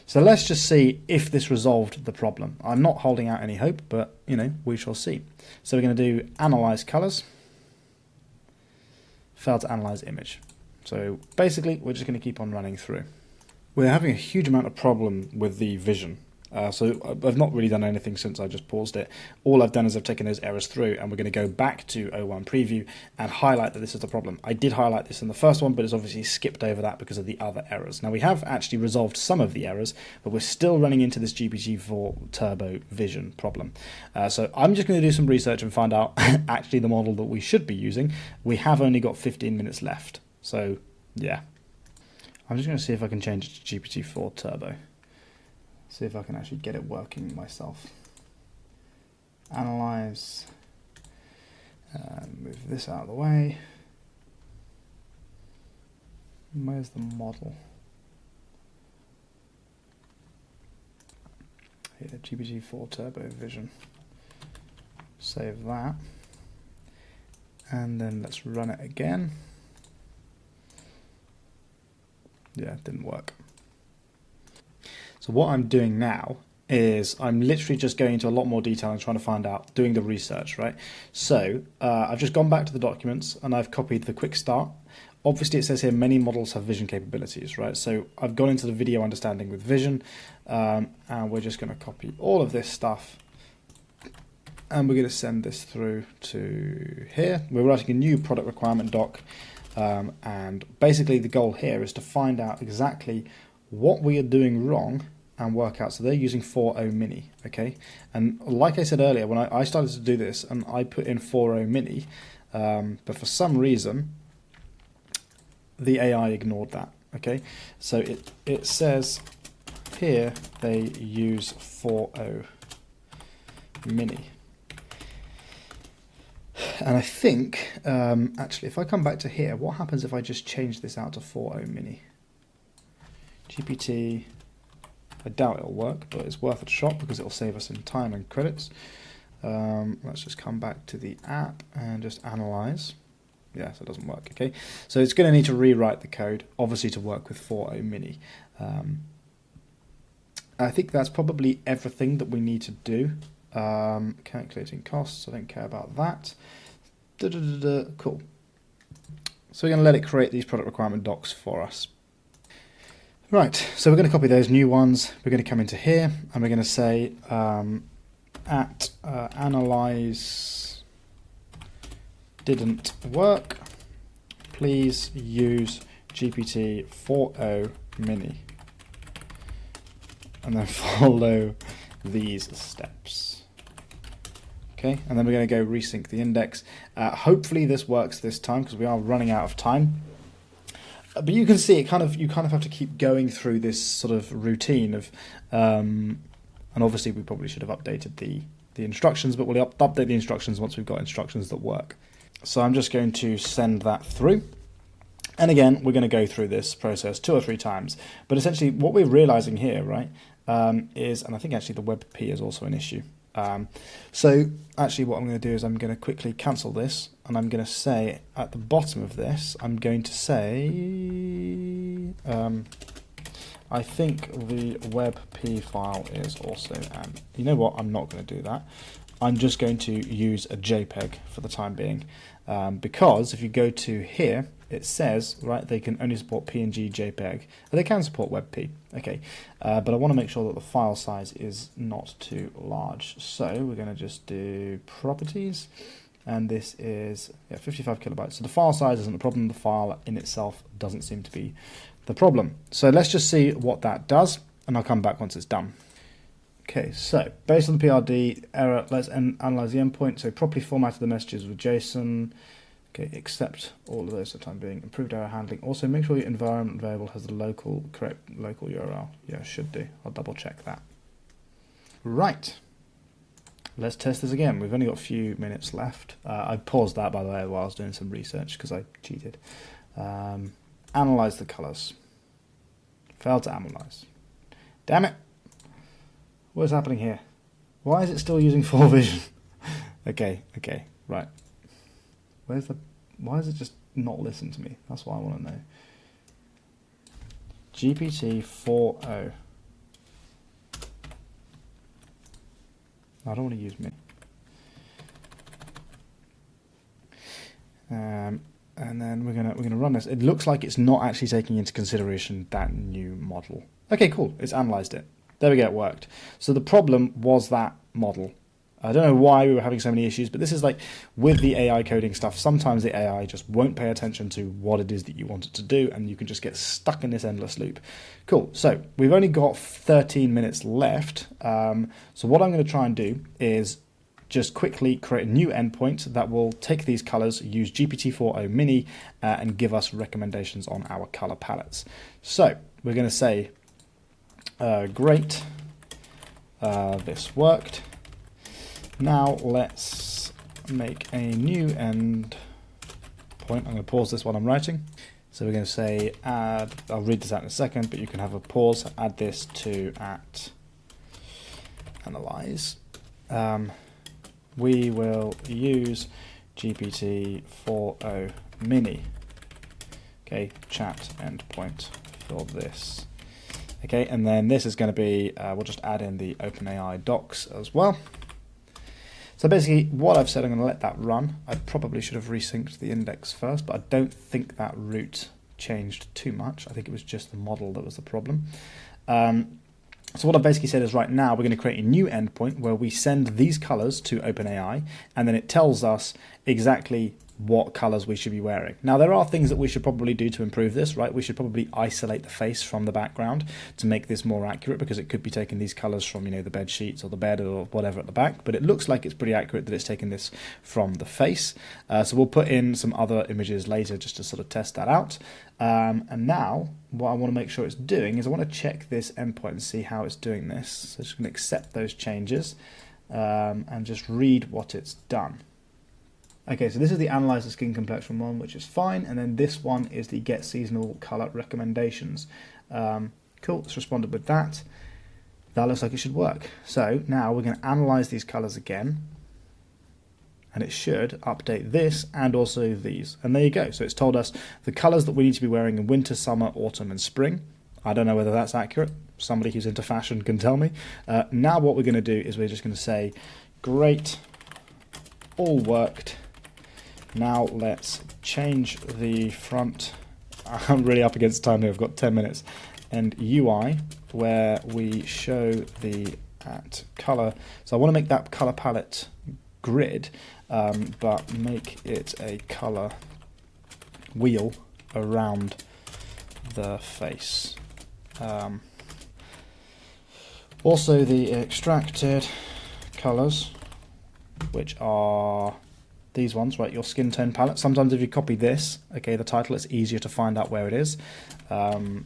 So let's just see if this resolved the problem. I'm not holding out any hope, but you know, we shall see. So we're going to do analyze colors, fail to analyze image. So basically, we're just going to keep on running through. We're having a huge amount of problem with the vision. So I've not really done anything since I just paused it. All I've done is I've taken those errors through, and we're going to go back to O1 Preview and highlight that this is the problem. I did highlight this in the first one, but it's obviously skipped over that because of the other errors. Now we have actually resolved some of the errors, but we're still running into this GPT-4 Turbo Vision problem. So I'm just going to do some research and find out actually the model that we should be using. We have only got 15 minutes left. So yeah, I'm just going to see if I can change it to GPT-4 Turbo. See if I can actually get it working myself. Analyze. Move this out of the way. Where's the model? Here, GPT-4 Turbo Vision. Save that. And then let's run it again. Yeah, it didn't work. So what I'm doing now is I'm literally just going into a lot more detail and trying to find out, doing the research, right? So I've just gone back to the documents and I've copied the quick start. Obviously it says here many models have vision capabilities, right? So I've gone into the video understanding with vision, and we're just going to copy all of this stuff, and we're going to send this through to here. We're writing a new product requirement doc, and basically the goal here is to find out exactly what we are doing wrong and work out. So they're using 4.0 mini, okay? And like I said earlier, when I started to do this and I put in 4.0 mini, but for some reason, the AI ignored that, okay? So it says here they use 4.0 mini. And I think, actually, if I come back to here, what happens if I just change this out to 4.0 mini? GPT, I doubt it'll work, but it's worth a shot because it'll save us in time and credits. Let's just come back to the app and just analyze. Yeah, so it doesn't work, okay? So it's going to need to rewrite the code, obviously, to work with 4.0 mini. I think that's probably everything that we need to do. Calculating costs, I don't care about that. Cool. So we're going to let it create these product requirement docs for us. Right, so we're going to copy those new ones. We're going to come into here and we're going to say analyze didn't work. Please use GPT 4.0 mini. And then follow these steps. Okay, and then we're going to go resync the index. Hopefully this works this time because we are running out of time. But you can see you kind of have to keep going through this sort of routine of, and obviously we probably should have updated the instructions, but we'll update the instructions once we've got instructions that work. So I'm just going to send that through. And again, we're going to go through this process 2 or 3 times. But essentially what we're realizing here, right, is, and I think actually the WebP is also an issue. So actually what I'm going to do is I'm going to quickly cancel this, and I'm going to say at the bottom of this, I'm going to say, I think the WebP file is also, you know what, I'm not going to do that. I'm just going to use a JPEG for the time being, because if you go to here, it says, right, they can only support PNG, JPEG, but they can support WebP, okay, but I want to make sure that the file size is not too large, so we're going to just do properties, and this is 55 kilobytes, so the file size isn't the problem, the file in itself doesn't seem to be the problem. So let's just see what that does, and I'll come back once it's done. Okay, so based on the PRD error, let's analyze the endpoint. So properly formatted the messages with JSON. Okay, accept all of those for the time being. Improved error handling. Also, make sure your environment variable has the correct local URL. Yeah, should do. I'll double check that. Right. Let's test this again. We've only got a few minutes left. I paused that, by the way, while I was doing some research because I cheated. Analyze the colors. Failed to analyze. Damn it. What is happening here? Why is it still using full vision? okay, right. Why is it just not listen to me? That's what I want to know. GPT-4o. I don't want to use me. And then we're gonna run this. It looks like it's not actually taking into consideration that new model. Okay, cool. It's analyzed it. There we go, it worked. So the problem was that model. I don't know why we were having so many issues, but this is like with the AI coding stuff, sometimes the AI just won't pay attention to what it is that you want it to do, and you can just get stuck in this endless loop. Cool, so we've only got 13 minutes left. So what I'm going to try and do is just quickly create a new endpoint that will take these colors, use GPT-4o Mini, and give us recommendations on our color palettes. So we're going to say, great, this worked. Now let's make a new endpoint. I'm going to pause this while I'm writing. So we're going to say add, I'll read this out in a second, but you can have a pause, add this to analyze. We will use GPT-4o Mini. Okay, chat endpoint for this. Okay, and then this is going to be, we'll just add in the OpenAI docs as well. So basically what I've said, I'm going to let that run. I probably should have resynced the index first, but I don't think that route changed too much. I think it was just the model that was the problem. So what I've basically said is right now we're going to create a new endpoint where we send these colors to OpenAI, and then it tells us exactly what colors we should be wearing. Now there are things that we should probably do to improve this, right? We should probably isolate the face from the background to make this more accurate, because it could be taking these colors from, you know, the bed sheets or the bed or whatever at the back, but it looks like it's pretty accurate that it's taking this from the face. So we'll put in some other images later just to sort of test that out. And now what I want to make sure it's doing is I want to check this endpoint and see how it's doing this. So just going to accept those changes and just read what it's done. Okay, so this is the Analyze the Skin Complexion one, which is fine, and then this one is the Get Seasonal Color Recommendations. Cool, it's responded with that. That looks like it should work. So now we're going to analyze these colors again, and it should update this and also these. And there you go. So it's told us the colors that we need to be wearing in winter, summer, autumn, and spring. I don't know whether that's accurate. Somebody who's into fashion can tell me. Now what we're going to do is we're just going to say, great, all worked. Now let's change the front. I'm really up against time here, I've got 10 minutes. And UI, where we show the color. So I want to make that color palette grid, but make it a color wheel around the face. Also the extracted colors, which are these ones, right, your skin tone palette. Sometimes if you copy this, okay, the title, it's easier to find out where it is. Can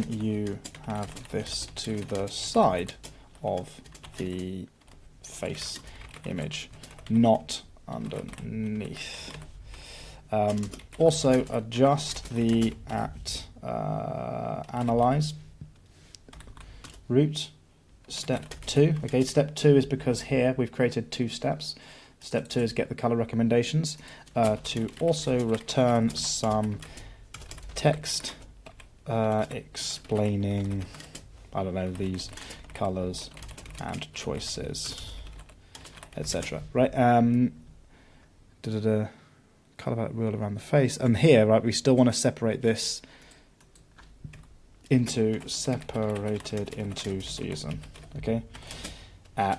you have this to the side of the face image, not underneath? Also adjust the analyze route step 2. Okay, step 2 is because here we've created 2 steps. Step 2 is get the color recommendations to also return some text explaining, I don't know, these colors and choices, etc. Right? Color palette wheel around the face, and here, right, we still want to separate this into separated into season. Okay.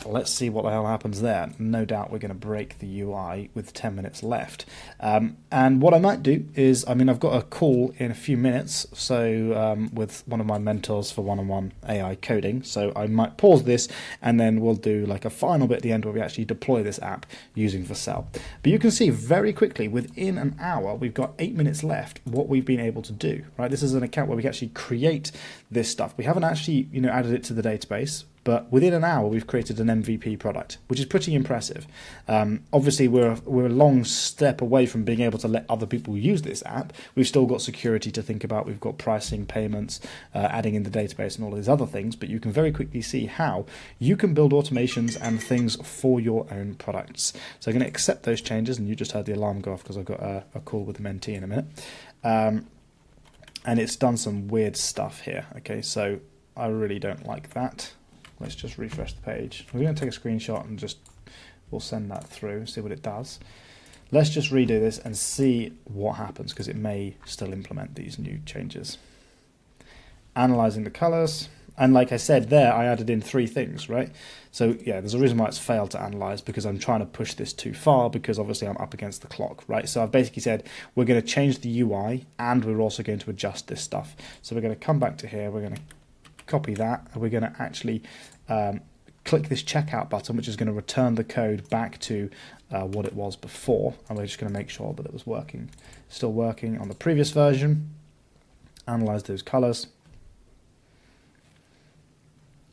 Let's see what the hell happens there. No doubt we're going to break the UI with 10 minutes left. And what I might do is, I mean, I've got a call in a few minutes, so with one of my mentors for one-on-one AI coding. So I might pause this and then we'll do like a final bit at the end where we actually deploy this app using Vercel. But you can see very quickly within an hour, we've got 8 minutes left, what we've been able to do, right? This is an account where we can actually create this stuff. We haven't actually, added it to the database, but within an hour, we've created an MVP product, which is pretty impressive. Obviously, we're a long step away from being able to let other people use this app. We've still got security to think about. We've got pricing, payments, adding in the database and all of these other things. But you can very quickly see how you can build automations and things for your own products. So I'm going to accept those changes. And you just heard the alarm go off because I've got a call with the mentee in a minute. And it's done some weird stuff here. Okay, so I really don't like that. Let's just refresh the page. We're going to take a screenshot and we'll send that through, see what it does. Let's just redo this and see what happens, because it may still implement these new changes. Analyzing the colors. And like I said there, I added in 3 things, right? So yeah, there's a reason why it's failed to analyze, because I'm trying to push this too far, because obviously I'm up against the clock, right? So I've basically said we're going to change the UI and we're also going to adjust this stuff. So we're going to come back to here, we're going to copy that, and we're going to actually click this checkout button, which is going to return the code back to what it was before, and we're just going to make sure that it was working, still working on the previous version. Analyze those colors.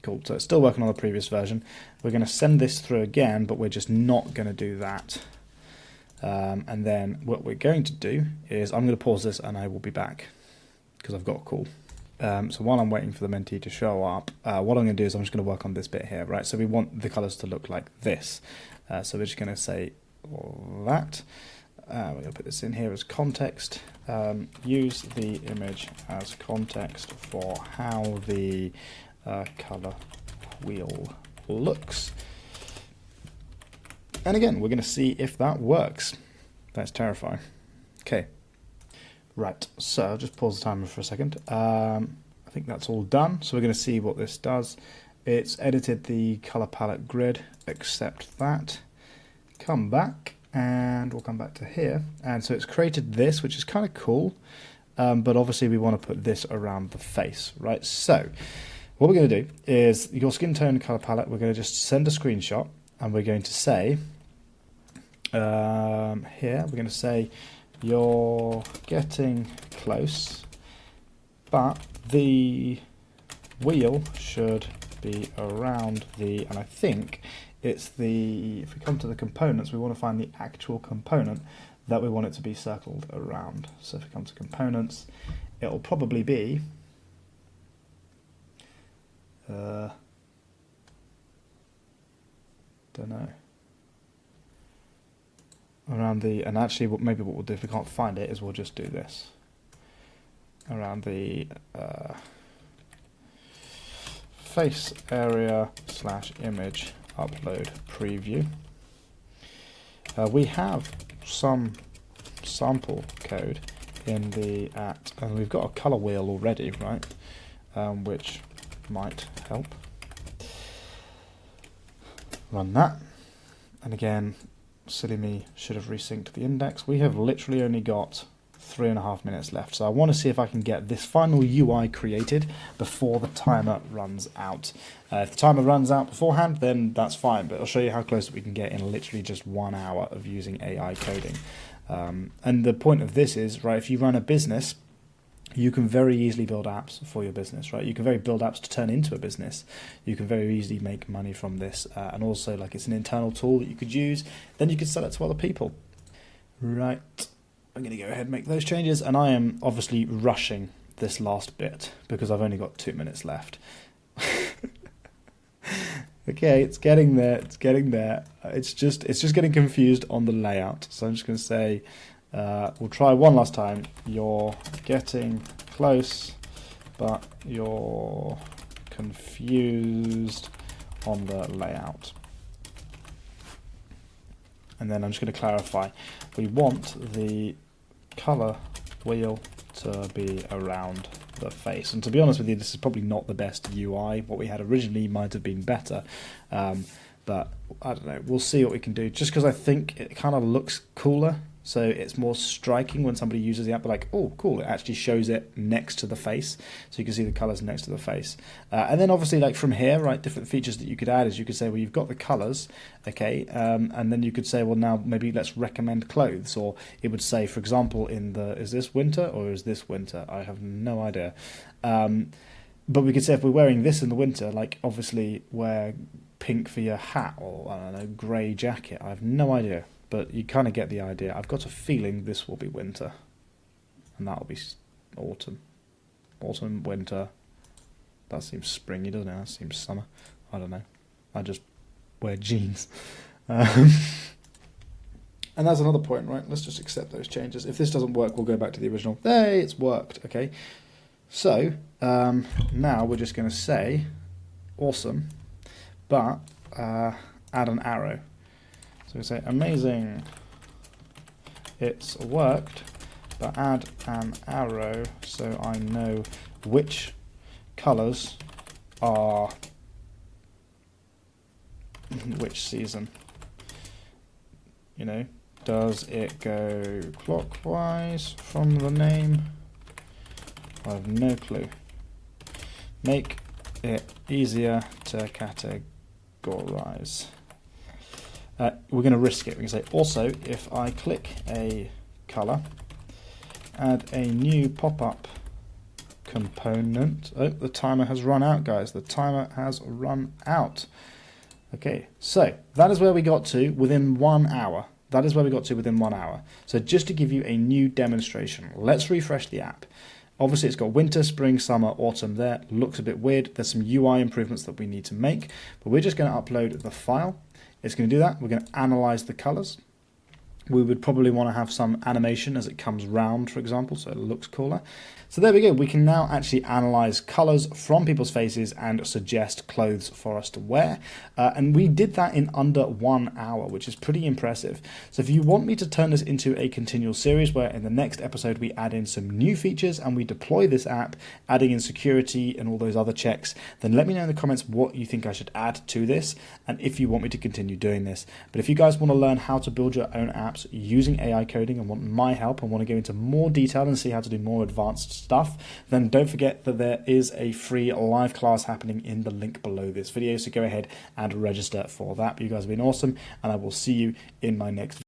Cool, so it's still working on the previous version. We're going to send this through again, but we're just not going to do that. And then what we're going to do is I'm going to pause this and I will be back because I've got a call. So while I'm waiting for the mentee to show up, what I'm going to do is I'm just going to work on this bit here, right? So we want the colors to look like this. So we're just going to say that. We're going to put this in here as context. Use the image as context for how the color wheel looks. And again, we're going to see if that works. That's terrifying. Okay. Right, so I'll just pause the timer for a second. I think that's all done. So we're going to see what this does. It's edited the color palette grid, accept that. Come back, and we'll come back to here. And so it's created this, which is kind of cool. But obviously we want to put this around the face, right? So what we're going to do is your skin tone color palette, we're going to just send a screenshot, and we're going to say, here, we're going to say, you're getting close, but the wheel should be around the, and I think it's the, if we come to the components, we want to find the actual component that we want it to be circled around. So if we come to components, it'll probably be, don't know. Around the, and actually maybe what we'll do if we can't find it is we'll just do this. Around the face area / image upload preview. We have some sample code in the and we've got a color wheel already, right? Which might help. Run that, and again, silly me, should have resynced the index. We have literally only got 3.5 minutes left, so I want to see if I can get this final UI created before the timer runs out. If the timer runs out beforehand, then that's fine, but I'll show you how close we can get in literally just 1 hour of using AI coding. And the point of this is, right, if you run a business, you can very easily build apps for your business, right? You can build apps to turn into a business. You can very easily make money from this, and also like it's an internal tool that you could use. Then you could sell it to other people. Right, I'm going to go ahead and make those changes, and I am obviously rushing this last bit because I've only got 2 minutes left. Okay, it's getting there. It's getting there. It's just getting confused on the layout. So I'm just going to say, we'll try one last time. You're getting close, but you're confused on the layout. And then I'm just going to clarify. We want the color wheel to be around the face. And to be honest with you, this is probably not the best UI. What we had originally might have been better. But I don't know. We'll see what we can do. Just because I think it kind of looks cooler. So it's more striking when somebody uses the app, like, oh, cool, it actually shows it next to the face. So you can see the colors next to the face. And then obviously, like from here, right, different features that you could add is you could say, well, you've got the colors, okay, and then you could say, well, now maybe let's recommend clothes. Or it would say, for example, in the, is this winter or is this winter? I have no idea. But we could say if we're wearing this in the winter, like obviously wear pink for your hat or, I don't know, grey jacket. I have no idea. But you kind of get the idea. I've got a feeling this will be winter. And that'll be autumn. Autumn, winter. That seems springy, doesn't it? That seems summer. I don't know. I just wear jeans. And that's another point, right? Let's just accept those changes. If this doesn't work, we'll go back to the original. Hey, it's worked. Okay. So, now we're just going to say, awesome, but add an arrow. So we say, amazing, it's worked, but add an arrow so I know which colours are which season. You know, does it go clockwise from the name? I have no clue. Make it easier to categorize. We're going to risk it. We can say also if I click a color, add a new pop-up component. Oh, the timer has run out, guys. The timer has run out. Okay, so that is where we got to within 1 hour. That is where we got to within 1 hour. So just to give you a new demonstration, let's refresh the app. Obviously, it's got winter, spring, summer, autumn there. Looks a bit weird. There's some UI improvements that we need to make, but we're just going to upload the file. It's going to do that. We're going to analyze the colors. We would probably want to have some animation as it comes round, for example, so it looks cooler. So there we go. We can now actually analyze colors from people's faces and suggest clothes for us to wear. And we did that in under 1 hour, which is pretty impressive. So if you want me to turn this into a continual series where in the next episode we add in some new features and we deploy this app, adding in security and all those other checks, then let me know in the comments what you think I should add to this and if you want me to continue doing this. But if you guys want to learn how to build your own apps using AI coding and want my help and want to go into more detail and see how to do more advanced stuff, then don't forget that there is a free live class happening in the link below this video. So go ahead and register for that. You guys have been awesome, and I will see you in my next video.